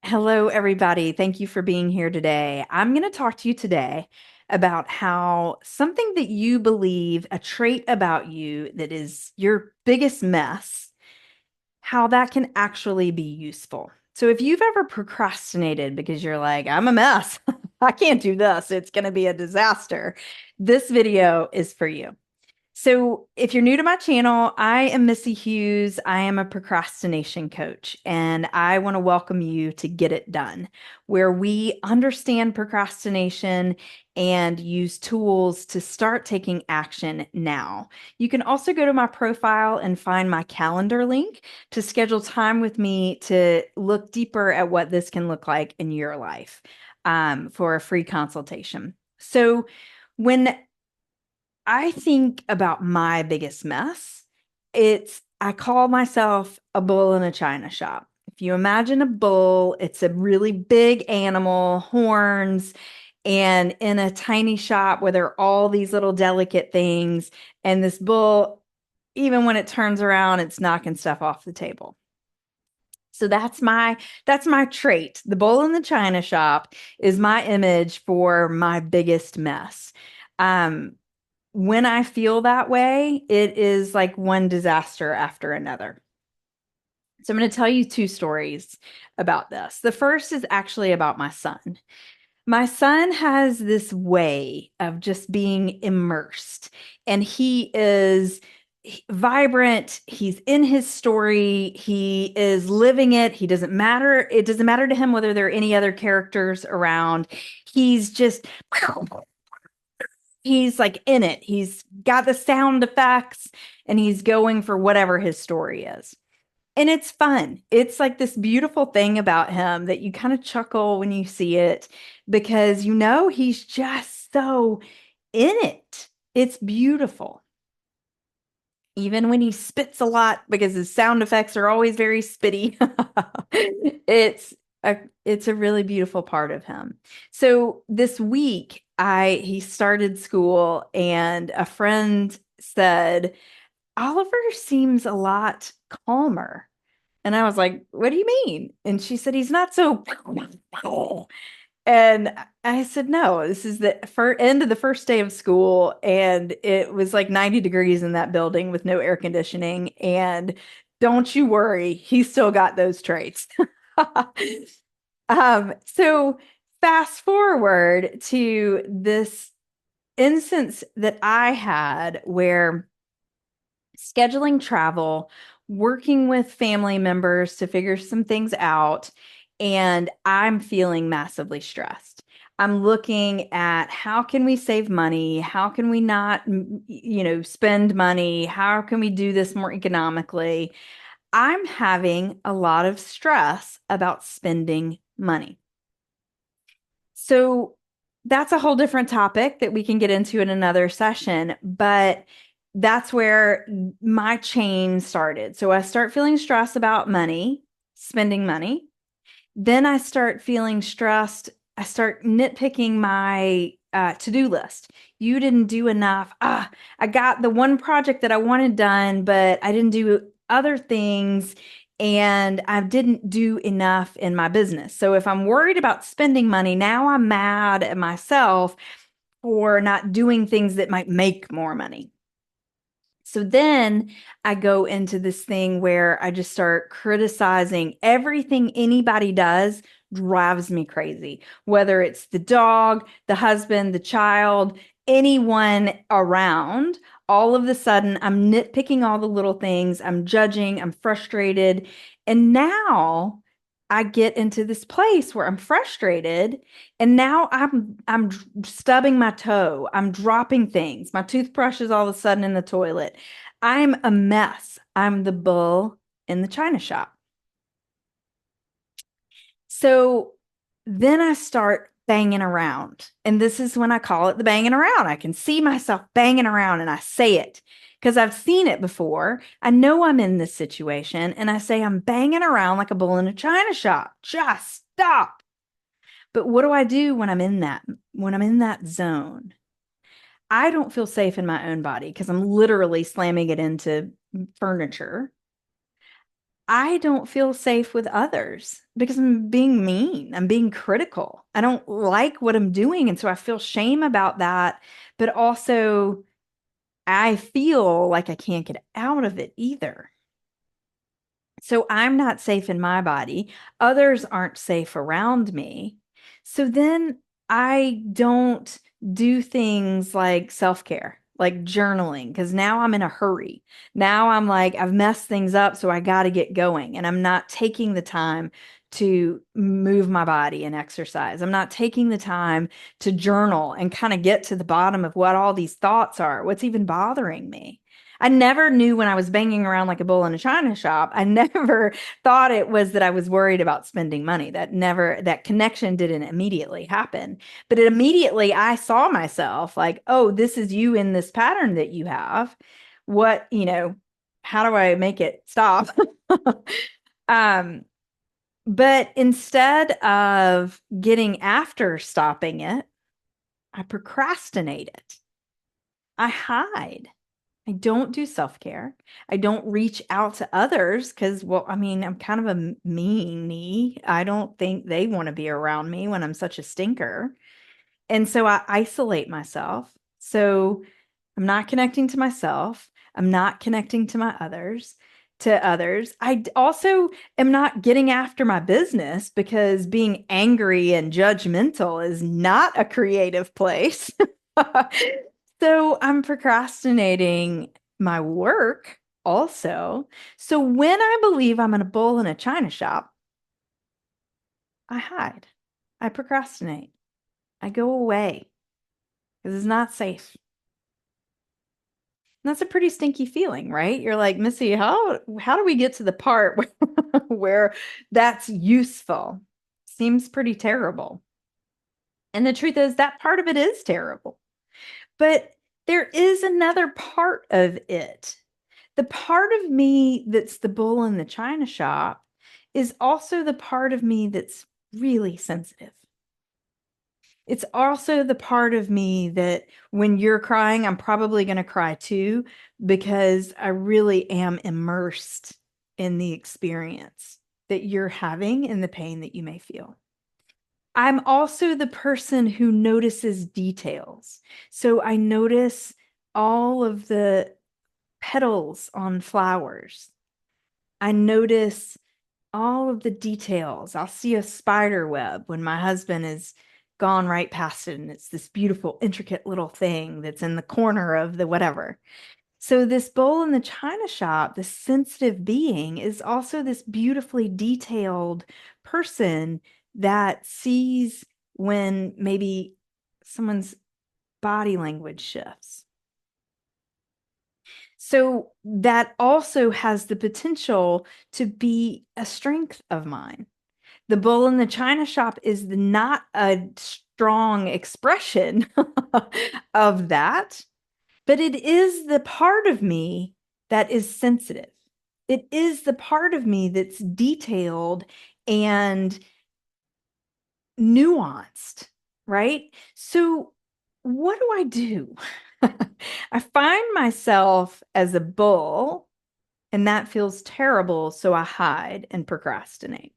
Hello, everybody. Thank you for being here today. I'm going to talk to you today about how something that you believe, a trait about you that is your biggest mess, how that can actually be useful. So, if you've ever procrastinated because you're like, I'm a mess, I can't do this, it's going to be a disaster, this video is for you. So, if you're new to my channel, I am Missy Hughes. I am a procrastination coach, and I want to welcome you to Get It Done, where we understand procrastination and use tools to start taking action now. You can also go to my profile and find my calendar link to schedule time with me to look deeper at what this can look like in your life for a free consultation. So, when I think about my biggest mess. I call myself a bull in a china shop. If you imagine a bull, it's a really big animal, horns, and in a tiny shop where there are all these little delicate things. And this bull, even when it turns around, it's knocking stuff off the table. So that's my trait. The bull in the china shop is my image for my biggest mess. Um, when I feel that way, it is like one disaster after another. So I'm going to tell you two stories about this. The first is actually about my son. My son has this way of just being immersed, and he is vibrant. He's in his story. He is living it. He doesn't matter. It doesn't matter to him whether there are any other characters around. He's just he's like in it. He's got the sound effects and he's going for whatever his story is. And it's fun. It's like this beautiful thing about him that you kind of chuckle when you see it because he's just so in it. It's beautiful. Even when he spits a lot because his sound effects are always very spitty. it's it's a really beautiful part of him. So this week he started school and a friend said, Oliver seems a lot calmer. And I was like, what do you mean? And she said, he's not so. And I said, no, this is the end of the first day of school. And it was like 90 degrees in that building with no air conditioning. And don't you worry, he's still got those traits. So fast forward to this instance that I had where scheduling travel, working with family members to figure some things out, and I'm feeling massively stressed. I'm looking at how can we save money? How can we not, spend money? How can we do this more economically? I'm having a lot of stress about spending money. So that's a whole different topic that we can get into in another session, but that's where my chain started. So I start feeling stressed about money, spending money. Then I start feeling stressed. I start nitpicking my to-do list. You didn't do enough. I got the one project that I wanted done, but I didn't do other things and I didn't do enough in my business. So if I'm worried about spending money, now I'm mad at myself for not doing things that might make more money. So then I go into this thing where I just start criticizing everything anybody does drives me crazy, whether it's the dog, the husband, the child, anyone around. All of a sudden, I'm nitpicking all the little things, I'm judging, I'm frustrated. And now I get into this place where I'm frustrated and now I'm stubbing my toe. I'm dropping things. My toothbrush is all of a sudden in the toilet. I'm a mess. I'm the bull in the china shop. So then I start banging around. And this is when I call it the banging around. I can see myself banging around and I say it because I've seen it before. I know I'm in this situation and I say I'm banging around like a bull in a china shop. Just stop. But what do I do when I'm in that zone? I don't feel safe in my own body because I'm literally slamming it into furniture. I don't feel safe with others because I'm being mean. I'm being critical. I don't like what I'm doing. And so I feel shame about that. But also, I feel like I can't get out of it either. So I'm not safe in my body. Others aren't safe around me. So then I don't do things like self-care, like journaling, because now I'm in a hurry. Now I'm like, I've messed things up, so I got to get going. And I'm not taking the time to move my body and exercise. I'm not taking the time to journal and kind of get to the bottom of what all these thoughts are, what's even bothering me. I never knew when I was banging around like a bull in a china shop. I never thought it was that I was worried about spending money. That connection didn't immediately happen. But it immediately, I saw myself like, oh, this is you in this pattern that you have. What, how do I make it stop? um, but instead of getting after stopping it, I procrastinate it. I hide. I don't do self-care. I don't reach out to others because, well, I mean, I'm kind of a meanie. I don't think they want to be around me when I'm such a stinker. And so I isolate myself. So I'm not connecting to myself. I'm not connecting to others. Also am not getting after my business because being angry and judgmental is not a creative place. So I'm procrastinating my work also. So when I believe I'm in a bull in a china shop, I hide. I procrastinate. I go away because it's not safe. And that's a pretty stinky feeling, right? You're like, Missy, how do we get to the part where that's useful? Seems pretty terrible. And the truth is that part of it is terrible. But there is another part of it. The part of me that's the bull in the china shop is also the part of me that's really sensitive. It's also the part of me that when you're crying, I'm probably going to cry too, because I really am immersed in the experience that you're having and the pain that you may feel. I'm also the person who notices details. So I notice all of the petals on flowers. I notice all of the details. I'll see a spider web when my husband is gone right past it, and it's this beautiful, intricate little thing that's in the corner of the whatever. So, this bowl in the china shop, this sensitive being, is also this beautifully detailed person that sees when maybe someone's body language shifts. So that also has the potential to be a strength of mine. The bull in the china shop is not a strong expression of that, but it is the part of me that is sensitive. It is the part of me that's detailed and nuanced, right? So, what do I do? I find myself as a bull, and that feels terrible. So I hide and procrastinate.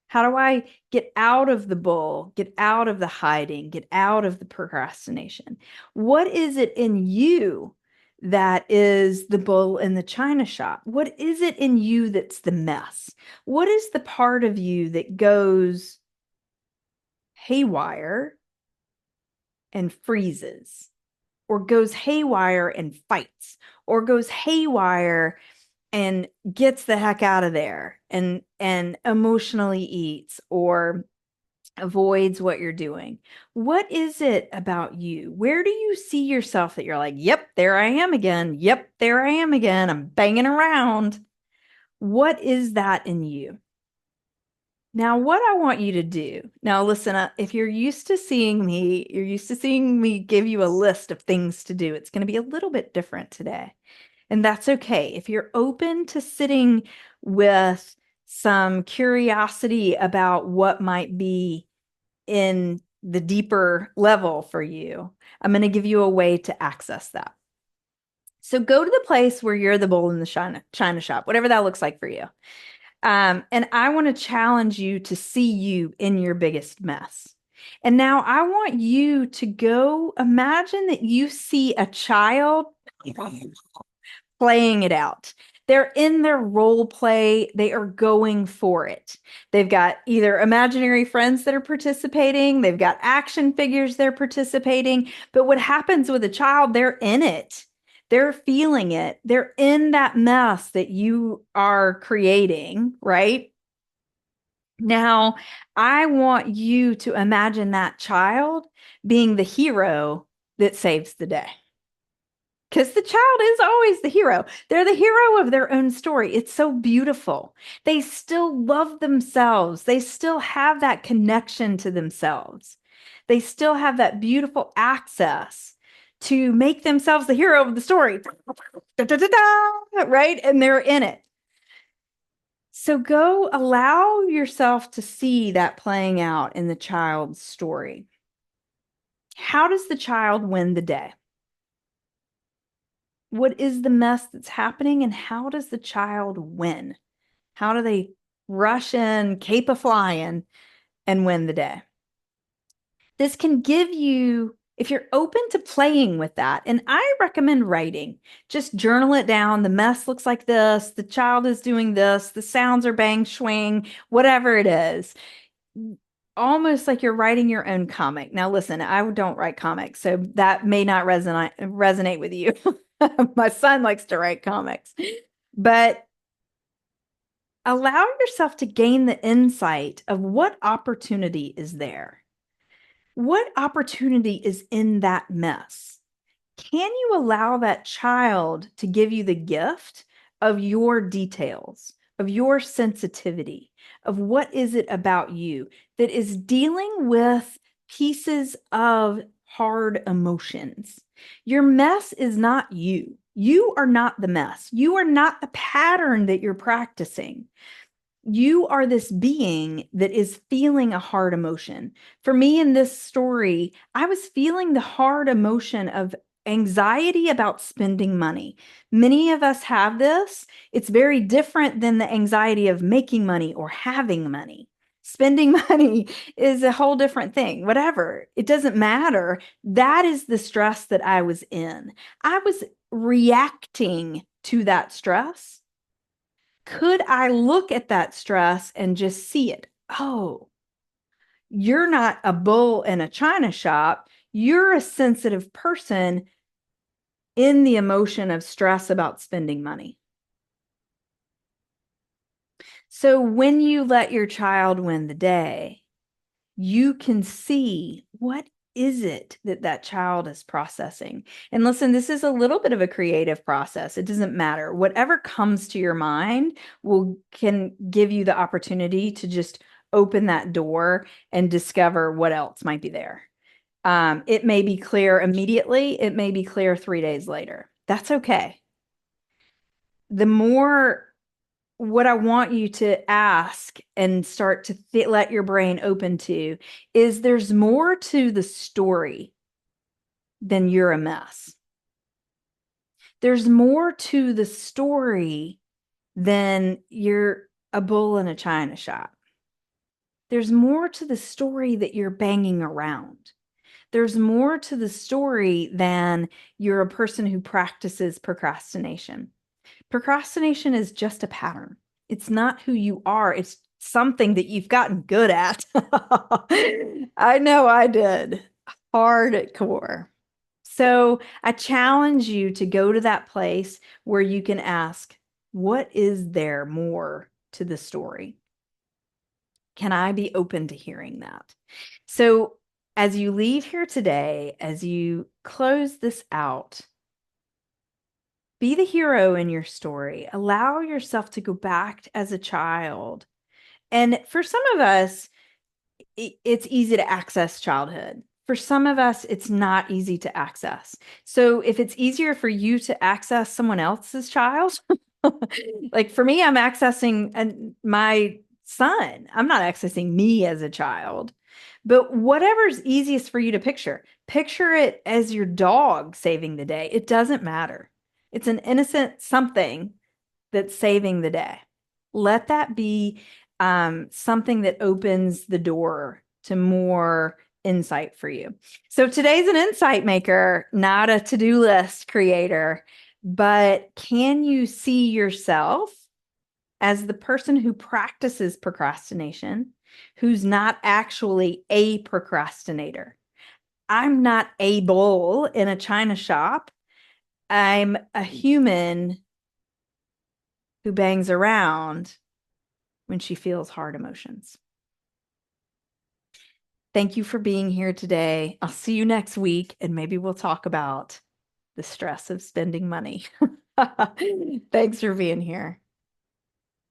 How do I get out of the bull, get out of the hiding, get out of the procrastination? What is it in you that is the bull in the china shop? What is it in you that's the mess? What is the part of you that goes haywire and freezes, or goes haywire and fights, or goes haywire and gets the heck out of there and emotionally eats or avoids what you're doing? What is it about you? Where do you see yourself that you're like, yep, there I am again. Yep, there I am again. I'm banging around. What is that in you? Now, what I want you to do, now listen, if you're used to seeing me give you a list of things to do. It's going to be a little bit different today. And that's okay. If you're open to sitting with some curiosity about what might be in the deeper level for you, I'm going to give you a way to access that. So go to the place where you're the bull in the china shop, whatever that looks like for you. And I want to challenge you to see you in your biggest mess. And now I want you to go imagine that you see a child playing it out. They're in their role play. They are going for it. They've got either imaginary friends that are participating, they've got action figures they're participating. But what happens with a child, they're in it. They're feeling it. They're in that mess that you are creating, right? Now, I want you to imagine that child being the hero that saves the day. Because the child is always the hero. They're the hero of their own story. It's so beautiful. They still love themselves. They still have that connection to themselves. They still have that beautiful access to make themselves the hero of the story. Da, da, da, da, right? And they're in it. So go allow yourself to see that playing out in the child's story. How does the child win the day? What is the mess that's happening, and how does the child win? How do they rush in, cape a flying, and win the day? This can give you, if you're open to playing with that, and I recommend writing, just journal it down. The mess looks like this, the child is doing this, the sounds are bang swing, whatever it is. Almost like you're writing your own comic. Now, listen, I don't write comics, so that may not resonate with you. My son likes to write comics, but allow yourself to gain the insight of what opportunity is there. What opportunity is in that mess? Can you allow that child to give you the gift of your details, of your sensitivity, of what is it about you that is dealing with pieces of hard emotions? Your mess is not you. You are not the mess. You are not the pattern that you're practicing. You are this being that is feeling a hard emotion. For me in this story, I was feeling the hard emotion of anxiety about spending money. Many of us have this. It's very different than the anxiety of making money or having money. Spending money is a whole different thing. Whatever, it doesn't matter. That is the stress that I was in. I was reacting to that stress. Could I look at that stress and just see it? Oh, you're not a bull in a china shop. You're a sensitive person in the emotion of stress about spending money. So when you let your child win the day, you can see what is it that that child is processing. And listen, this is a little bit of a creative process. It doesn't matter. Whatever comes to your mind can give you the opportunity to just open that door and discover what else might be there. It may be clear immediately. It may be clear 3 days later. That's okay. The more what I want you to ask and start to let your brain open to is there's more to the story than you're a mess. There's more to the story than you're a bull in a china shop. There's more to the story that you're banging around. There's more to the story than you're a person who practices procrastination. Procrastination is just a pattern. It's not who you are. It's something that you've gotten good at. I know I did. Hardcore. So I challenge you to go to that place where you can ask, what is there more to the story? Can I be open to hearing that? So as you leave here today, as you close this out, be the hero in your story. Allow yourself to go back as a child. And for some of us, it's easy to access childhood. For some of us, it's not easy to access. So if it's easier for you to access someone else's child, like for me, I'm accessing my son. I'm not accessing me as a child. But whatever's easiest for you to picture it as your dog saving the day. It doesn't matter. It's an innocent something that's saving the day. Let that be something that opens the door to more insight for you. So today's an insight maker, not a to-do list creator, but can you see yourself as the person who practices procrastination, who's not actually a procrastinator? I'm not a bull in a china shop. I'm a human who bangs around when she feels hard emotions. Thank you for being here today. I'll see you next week, and maybe we'll talk about the stress of spending money. Thanks for being here.